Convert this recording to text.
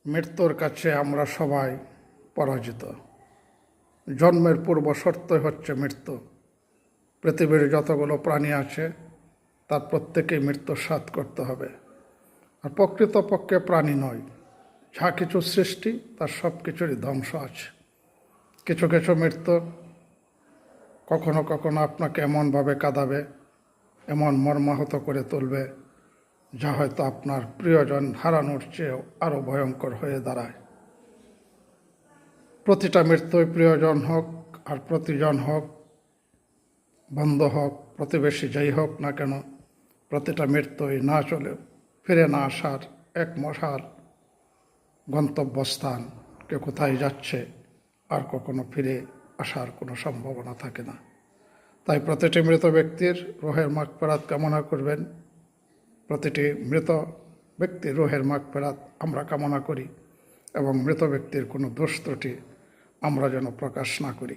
মৃত্যুর কাছে আমরা সবাই পরাজিত। জন্মের পূর্ব শর্তই হচ্ছে মৃত্যু। পৃথিবীর যতগুলো প্রাণী আছে তার প্রত্যেকেই মৃত্যুর স্বাদ করতে হবে। আর প্রকৃতপক্ষে প্রাণী নয়, যা কিছু সৃষ্টি তার সব কিছুরই ধ্বংস আছে। কিছু কিছু মৃত্যু কখনো কখনো আপনাকে এমনভাবে কাঁদাবে, এমন মর্মাহত করে তুলবে, যা হয়তো আপনার প্রিয়জন হারানোর চেয়েও আরও ভয়ঙ্কর হয়ে দাঁড়ায়। প্রতিটা মৃত্যুই প্রিয়জন হোক আর প্রতিজন হোক, বন্ধু হোক, প্রতিবেশী যাই হোক না কেন, প্রতিটা মৃত্যুই না চলে ফিরে না আসার এক মশার গন্তব্যস্থান। কে কোথায় যাচ্ছে আর কখনো ফিরে আসার কোনো সম্ভাবনা থাকে না। তাই প্রতিটি মৃত ব্যক্তির রুহের মাগফিরাত কামনা করবেন। প্রতিটি মৃত ব্যক্তির রুহের মাগফিরাত আমরা কামনা করি এবং মৃত ব্যক্তির কোনো দোষ ত্রুটি আমরা যেন প্রকাশ না করি।